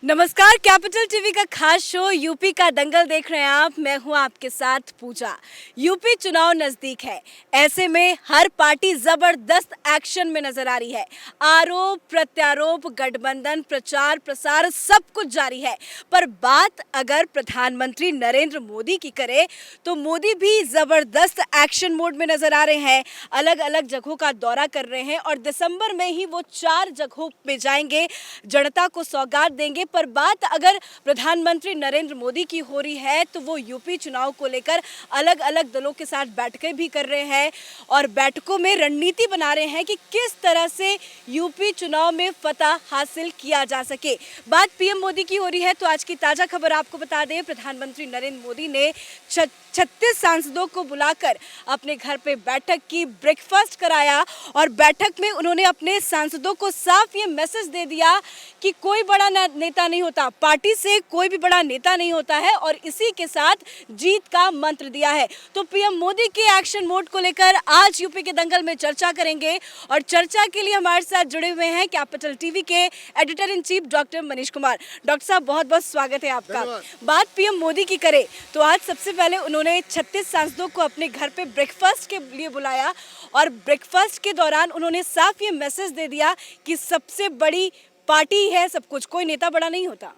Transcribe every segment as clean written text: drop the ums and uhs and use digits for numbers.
नमस्कार, capital TV का खास शो यूपी का दंगल देख रहे हैं आप। मैं हूं आपके साथ पूजा। यूपी चुनाव नजदीक है, ऐसे में हर पार्टी जबरदस्त एक्शन में नजर आ रही है। आरोप प्रत्यारोप, गठबंधन, प्रचार प्रसार सब कुछ जारी है। पर बात अगर प्रधानमंत्री नरेंद्र मोदी की करे तो मोदी भी जबरदस्त एक्शन मोड में नजर आ रहे हैं। अलग अलग जगहों का दौरा कर रहे हैं और दिसंबर में ही वो 4 जगहों पे जाएंगे, जनता को सौगात देंगे। पर बात अगर प्रधानमंत्री नरेंद्र मोदी की हो रही है तो वो यूपी चुनाव को लेकर अलग अलग दलों के साथ बैठकें भी कर रहे हैं और बैठकों में रणनीति बना रहे हैं कि किस तरह से यूपी चुनाव में फतह हासिल किया जा सके। बात पीएम मोदी की हो रही है तो आज की ताजा खबर आपको बता दें, प्रधानमंत्री नरेंद्र मोदी ने 36 सांसदों को बुलाकर अपने घर पे बैठक की, ब्रेकफास्ट कराया और बैठक में उन्होंने अपने सांसदों को साफ ये मैसेज दे दिया कि कोई बड़ा नेता नहीं होता, पार्टी से कोई भी बड़ा नेता नहीं होता है और इसी के साथ जीत का मंत्र दिया है। तो पीएम मोदी के एक्शन मोड को लेकर आज यूपी के दंगल में चर्चा करेंगे और चर्चा के लिए हमारे साथ जुड़े हुए हैं कैपिटल टीवी के editor in chief doctor Manish Kumar. Doctor साहब, बहुत बहुत स्वागत है आपका। बात पीएम मोदी की करे तो आज सबसे पहले उन्होंने 36 सांसदों को अपने घर पे ब्रेकफास्ट के लिए बुलाया और ब्रेकफास्ट के दौरान उन्होंने साफ ये मैसेज दे दिया कि सबसे बड़ी पार्टी है सब कुछ, कोई नेता बड़ा नहीं होता।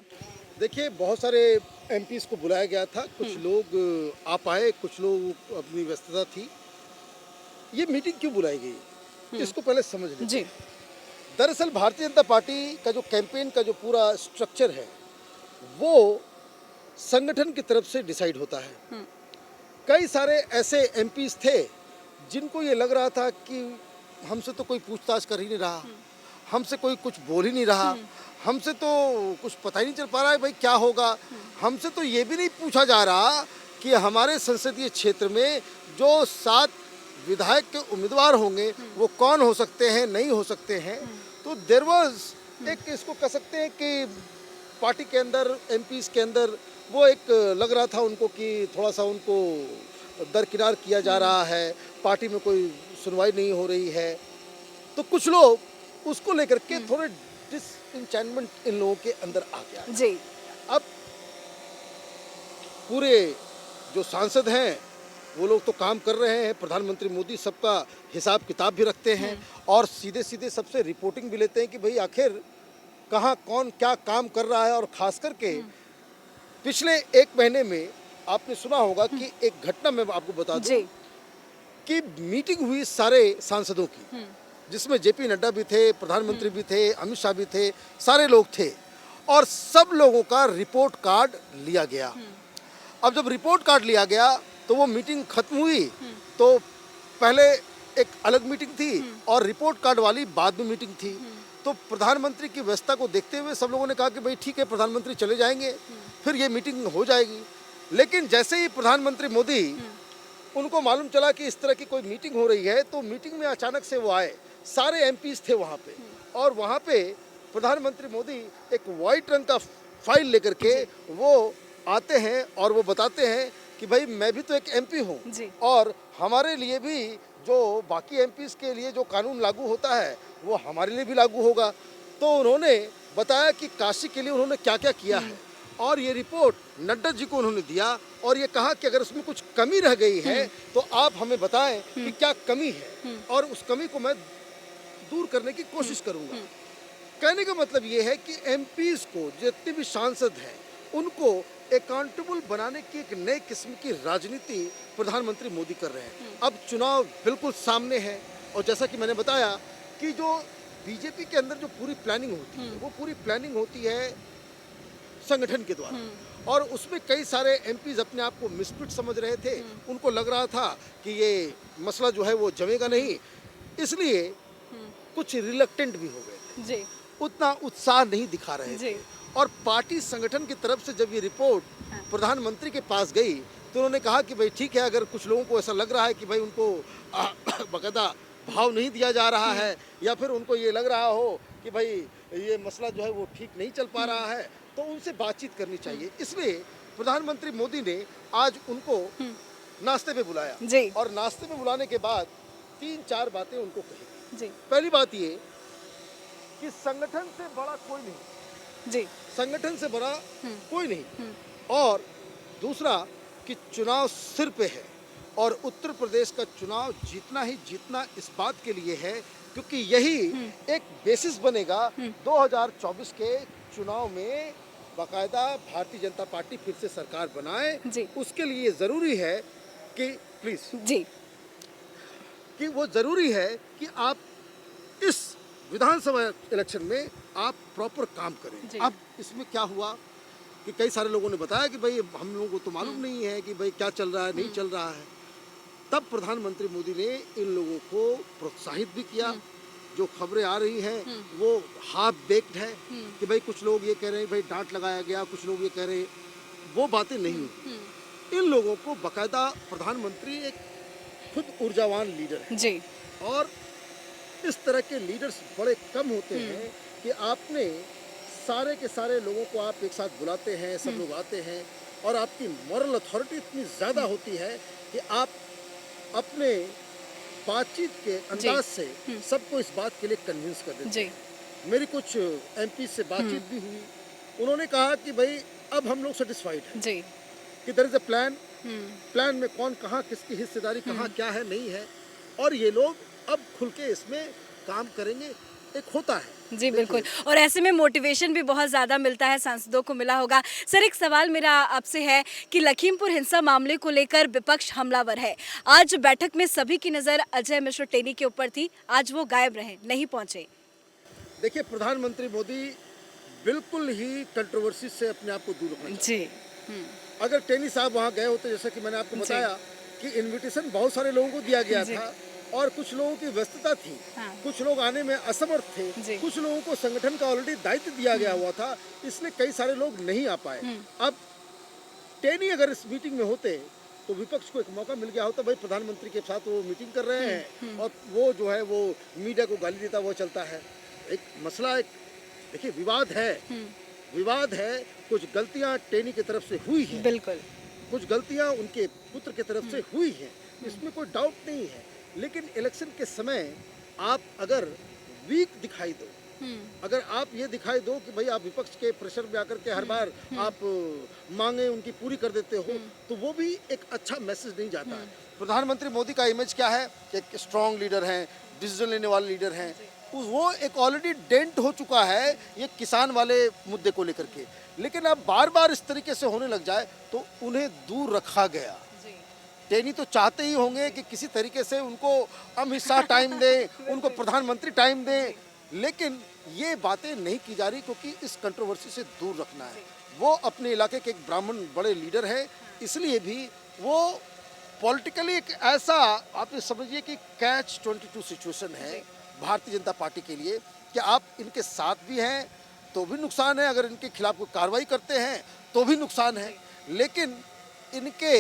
देखिए, बहुत सारे एमपीज़ को बुलाया गया था, कुछ लोग आ पाए, कुछ लोग अपनी व्यस्तता थी। ये मीटिंग क्यों बुलाई गई, इसको पहले समझ लें। जी। दरअसल भारतीय जनता पार्टी का जो कैंपेन का जो पूरा स्ट्रक्चर है वो संगठन की तरफ से डिसाइड होता है। कई सारे ऐसे एमपीज़ थे जिनको ये लग रहा था कि हमसे तो कोई पूछताछ कर ही नहीं रहा, हमसे कोई कुछ बोल ही नहीं रहा, हमसे तो कुछ पता ही नहीं चल पा रहा है भाई क्या होगा। हमसे तो ये भी नहीं पूछा जा रहा कि हमारे संसदीय क्षेत्र में जो 7 विधायक के उम्मीदवार होंगे वो कौन हो सकते हैं, नहीं हो सकते हैं। तो देयर वाज एक, इसको कह सकते हैं कि पार्टी के अंदर, एमपीज़ के अंदर वो एक लग रहा था उनको कि थोड़ा सा उनको दरकिनार किया जा रहा है, पार्टी में कोई सुनवाई नहीं हो रही है। तो कुछ लोग उसको लेकर के थोड़े डिसइंचमेंट इन लोगों के अंदर आ गया जी। अब पूरे जो सांसद हैं वो लोग तो काम कर रहे हैं, प्रधानमंत्री मोदी सबका हिसाब किताब भी रखते हैं और सीधे सीधे सबसे रिपोर्टिंग भी लेते हैं कि भाई आखिर कहाँ कौन क्या काम कर रहा है। और खास करके पिछले 1 महीने में आपने सुना होगा कि एक घटना मैं आपको बता दूं कि मीटिंग हुई सारे सांसदों की, जिसमें जेपी नड्डा भी थे, प्रधानमंत्री भी थे, अमित शाह भी थे, सारे लोग थे और सब लोगों का रिपोर्ट कार्ड लिया गया। अब जब रिपोर्ट कार्ड लिया गया तो वो मीटिंग खत्म हुई तो पहले एक अलग मीटिंग थी और रिपोर्ट कार्ड वाली बाद में मीटिंग थी। तो प्रधानमंत्री की व्यवस्था को देखते हुए सब लोगों ने कहा कि भाई ठीक है, प्रधानमंत्री चले जाएंगे, फिर ये मीटिंग हो जाएगी। लेकिन जैसे ही प्रधानमंत्री मोदी, उनको मालूम चला कि इस तरह की कोई मीटिंग हो रही है तो मीटिंग में अचानक से वो आए, सारे एमपीज़ थे वहाँ पे और वहाँ पे प्रधानमंत्री मोदी एक वाइट रंग का फाइल लेकर के वो आते हैं और वो बताते हैं कि भाई मैं भी तो एक एमपी हूँ और हमारे लिए भी जो बाकी एमपीज़ के लिए जो कानून लागू होता है वो हमारे लिए भी लागू होगा। तो उन्होंने बताया कि काशी के लिए उन्होंने क्या क्या किया है और ये रिपोर्ट नड्डा जी को उन्होंने दिया और ये कहा कि अगर उसमें कुछ कमी रह गई है तो आप हमें बताएं कि क्या कमी है और उस कमी को मैं दूर करने की कोशिश करूंगा। कहने का मतलब ये है कि एमपीज़ को, जितने भी सांसद हैं, उनको अकाउंटेबल बनाने की एक नई किस्म की राजनीति प्रधानमंत्री मोदी कर रहे हैं। अब चुनाव बिल्कुल सामने है और जैसा कि मैंने बताया कि जो बीजेपी के अंदर जो पूरी प्लानिंग होती है वो पूरी प्लानिंग होती है संगठन के द्वारा और उसमें कई सारे एमपीज़ अपने आप को मिसफिट समझ रहे थे। उनको लग रहा था कि ये मसला जो है वो जमेगा नहीं, इसलिए कुछ रिलक्टेंट भी हो गए थे, उतना उत्साह नहीं दिखा रहे थे। और पार्टी संगठन की तरफ से जब ये रिपोर्ट प्रधानमंत्री के पास गई तो उन्होंने कहा कि भाई ठीक है, अगर कुछ लोगों को ऐसा लग रहा है कि भाई उनको बाकायदा भाव नहीं दिया जा रहा है या फिर उनको ये लग रहा हो कि भाई ये मसला जो है वो ठीक नहीं चल पा रहा है तो उनसे बातचीत करनी चाहिए। इसलिए प्रधानमंत्री मोदी ने आज उनको नाश्ते पे बुलाया और नाश्ते में बुलाने के बाद 3-4 बातें उनको कही। पहली बात ये कि संगठन से बड़ा कोई नहीं, जी। संगठन से बड़ा कोई नहीं। और दूसरा कि चुनाव सिर पे है और उत्तर प्रदेश का चुनाव जीतना ही जीतना इस बात के लिए है क्योंकि यही एक बेसिस बनेगा 2024 के चुनाव में बाकायदा भारतीय जनता पार्टी फिर से सरकार बनाए। जी। उसके लिए ज़रूरी है कि प्लीज़ जी। कि वो ज़रूरी है कि आप इस विधानसभा इलेक्शन में आप प्रॉपर काम जी। करें। अब इसमें क्या हुआ कि कई सारे लोगों ने बताया कि भाई हम लोगों को तो मालूम नहीं है कि भाई क्या चल रहा है नहीं चल रहा है। तब प्रधानमंत्री मोदी ने इन लोगों को प्रोत्साहित भी किया। जो खबरें आ रही हैं वो हाफ बेक्ड है कि भाई कुछ लोग ये कह रहे हैं भाई डांट लगाया गया, कुछ लोग ये कह रहे हैं, वो बातें नहीं हुई। इन लोगों को बाकायदा प्रधानमंत्री एक खुद ऊर्जावान लीडर है जी। और इस तरह के लीडर्स बड़े कम होते हैं कि आपने सारे के सारे लोगों को आप एक साथ बुलाते हैं, सब लोग आते हैं और आपकी मॉरल अथॉरिटी इतनी ज़्यादा होती है कि आप अपने बातचीत के अंदाज से सबको इस बात के लिए कन्विंस कर देते हैं। मेरी कुछ एमपी से बातचीत भी हुई, उन्होंने कहा कि भाई अब हम लोग सेटिस्फाइड हैं जी। कि there is a plan, plan में कौन कहाँ किसकी हिस्सेदारी कहाँ क्या है नहीं है और ये लोग अब खुल के इसमें काम करेंगे। एक होता है जी बिल्कुल, और ऐसे में मोटिवेशन भी बहुत ज़्यादा मिलता है, सांसदों को मिला होगा। सर, एक सवाल मेरा आपसे है कि लखीमपुर हिंसा मामले को लेकर विपक्ष हमलावर है। आज बैठक में सभी की नज़र अजय मिश्र टेनी के ऊपर थी, आज वो गायब रहे, नहीं पहुंचे। देखिए, प्रधानमंत्री मोदी बिल्कुल ही कंट्रोवर्सी से अपने आप को दूर रखना चाहते हैं। जी। अगर टेनी साहब वहाँ गए होते, जैसा कि मैंने आपको बताया कि इनविटेशन बहुत सारे लोगों को दिया गया था और कुछ लोगों की व्यस्तता थी, कुछ लोग आने में असमर्थ थे, कुछ लोगों को संगठन का ऑलरेडी दायित्व दिया गया हुआ था, इसलिए कई सारे लोग नहीं आ पाए। अब टेनी अगर इस मीटिंग में होते तो विपक्ष को एक मौका मिल गया होता, भाई प्रधानमंत्री के साथ वो मीटिंग कर रहे हैं और वो जो है वो मीडिया को गाली देता वो चलता है। एक मसला, एक देखिए विवाद है, कुछ गलतियां टेनी की तरफ से हुई हैं, बिल्कुल, कुछ गलतियां उनके पुत्र की तरफ से हुई हैं, इसमें कोई डाउट नहीं है। लेकिन इलेक्शन के समय आप अगर वीक दिखाई दो, अगर आप ये दिखाई दो कि भाई आप विपक्ष के प्रेशर में आकर के हर बार आप मांगे उनकी पूरी कर देते हो, तो वो भी एक अच्छा मैसेज नहीं जाता है। प्रधानमंत्री मोदी का इमेज क्या है कि एक स्ट्रॉन्ग लीडर हैं, डिसीजन लेने वाले लीडर हैं, वो एक ऑलरेडी डेंट हो चुका है ये किसान वाले मुद्दे को लेकर के। लेकिन अब बार बार इस तरीके से होने लग जाए तो उन्हें दूर रखा गया। टेनी तो चाहते ही होंगे कि किसी तरीके से उनको अमित शाह टाइम दे, उनको प्रधानमंत्री टाइम दे, लेकिन ये बातें नहीं की जा रही क्योंकि इस कंट्रोवर्सी से दूर रखना है। वो अपने इलाके के एक ब्राह्मण बड़े लीडर हैं, इसलिए भी वो पॉलिटिकली एक ऐसा आप ये समझिए कि कैच 22 सिचुएशन है भारतीय जनता पार्टी के लिए कि आप इनके साथ भी हैं तो भी नुकसान है, अगर इनके खिलाफ कोई कार्रवाई करते हैं तो भी नुकसान है, लेकिन इनके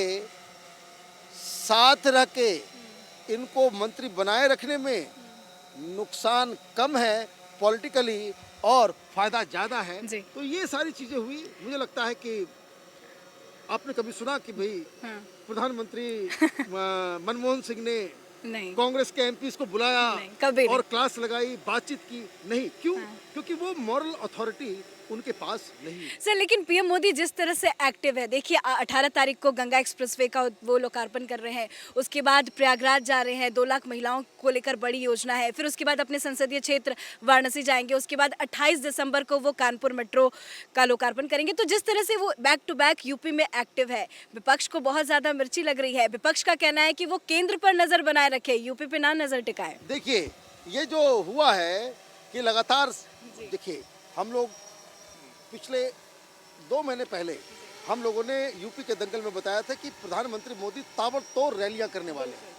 साथ रह के इनको मंत्री बनाए रखने में नुकसान कम है पॉलिटिकली और फायदा ज़्यादा है। तो ये सारी चीज़ें हुई। मुझे लगता है कि आपने कभी सुना कि भाई प्रधानमंत्री मनमोहन सिंह ने कांग्रेस के एमपीज को बुलाया और क्लास लगाई, बातचीत की? नहीं। क्यों? क्योंकि वो मॉरल अथॉरिटी उनके पास नहीं। सर, लेकिन पीएम मोदी जिस तरह से एक्टिव है, देखिए 18 तारीख को गंगा एक्सप्रेसवे का वो लोकार्पण कर रहे हैं, उसके बाद प्रयागराज जा रहे हैं, 2 लाख महिलाओं को लेकर बड़ी योजना है, फिर उसके बाद अपने संसदीय क्षेत्र वाराणसी जाएंगे, उसके बाद 28 दिसंबर को वो कानपुर मेट्रो का लोकार्पण करेंगे। तो जिस तरह से वो बैक टू बैक यूपी में एक्टिव है, विपक्ष को बहुत ज़्यादा मिर्ची लग रही है। विपक्ष का कहना है कि वो केंद्र पर नज़र बनाए रखे, यूपी पे ना नज़र टिकाए। देखिए, ये जो हुआ है कि लगातार देखिए, हम लोग पिछले 2 महीने पहले हम लोगों ने यूपी के दंगल में बताया था कि प्रधानमंत्री मोदी ताबड़तोड़ रैलियां करने वाले हैं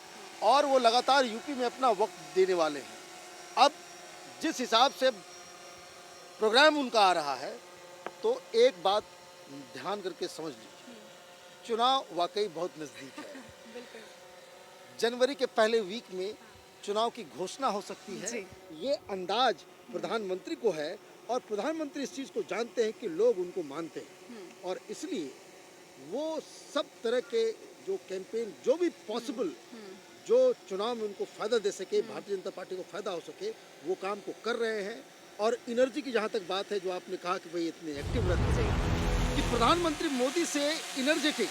और वो लगातार यूपी में अपना वक्त देने वाले हैं। अब जिस हिसाब से प्रोग्राम उनका आ रहा है तो एक बात ध्यान करके समझ लीजिए, चुनाव वाकई बहुत नज़दीक है। जनवरी के पहले वीक में चुनाव की घोषणा हो सकती है, ये अंदाज प्रधानमंत्री को है और प्रधानमंत्री इस चीज़ को जानते हैं कि लोग उनको मानते हैं और इसलिए वो सब तरह के जो कैंपेन जो भी पॉसिबल जो चुनाव में उनको फ़ायदा दे सके, भारतीय जनता पार्टी को फ़ायदा हो सके, वो काम को कर रहे हैं। और एनर्जी की जहाँ तक बात है, जो आपने कहा कि भाई इतने एक्टिव रहते हैं, कि प्रधानमंत्री मोदी से एनर्जेटिक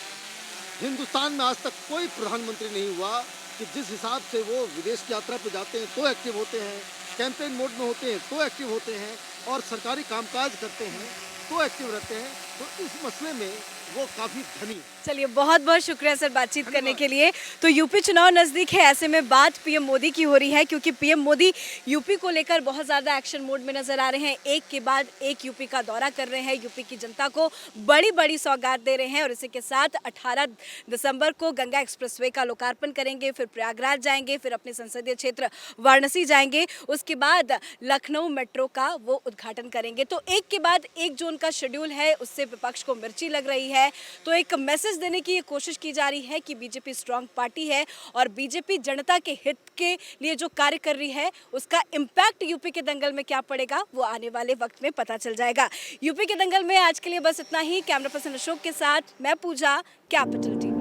हिंदुस्तान में आज तक कोई प्रधानमंत्री नहीं हुआ कि जिस हिसाब से वो विदेश की यात्रा पे जाते हैं तो एक्टिव होते हैं, कैंपेन मोड में होते हैं तो एक्टिव होते हैं, और सरकारी कामकाज करते हैं तो एक्टिव रहते हैं। तो इस मसले में वो काफ़ी धनी। चलिए, बहुत बहुत शुक्रिया सर बातचीत करने के लिए। तो यूपी चुनाव नज़दीक है, ऐसे में बात पीएम मोदी की हो रही है, क्योंकि पीएम मोदी यूपी को लेकर बहुत ज़्यादा एक्शन मोड में नजर आ रहे हैं। एक के बाद एक यूपी का दौरा कर रहे हैं, यूपी की जनता को बड़ी बड़ी सौगात दे रहे हैं, और इसी के साथ 18 दिसंबर को गंगा एक्सप्रेसवे का लोकार्पण करेंगे, फिर प्रयागराज जाएंगे, फिर अपने संसदीय क्षेत्र वाराणसी जाएंगे, उसके बाद लखनऊ मेट्रो का वो उद्घाटन करेंगे। तो एक के बाद एक जो उनका शेड्यूल है, उससे विपक्ष को मिर्ची लग रही है। तो एक मैसेज देने की कोशिश की जा रही है कि बीजेपी स्ट्रांग पार्टी है, और बीजेपी जनता के हित के लिए जो कार्य कर रही है, उसका इम्पैक्ट यूपी के दंगल में क्या पड़ेगा, वो आने वाले वक्त में पता चल जाएगा। यूपी के दंगल में आज के लिए बस इतना ही। कैमरा पर्सन अशोक के साथ मैं पूजा, कैपिटल टीवी।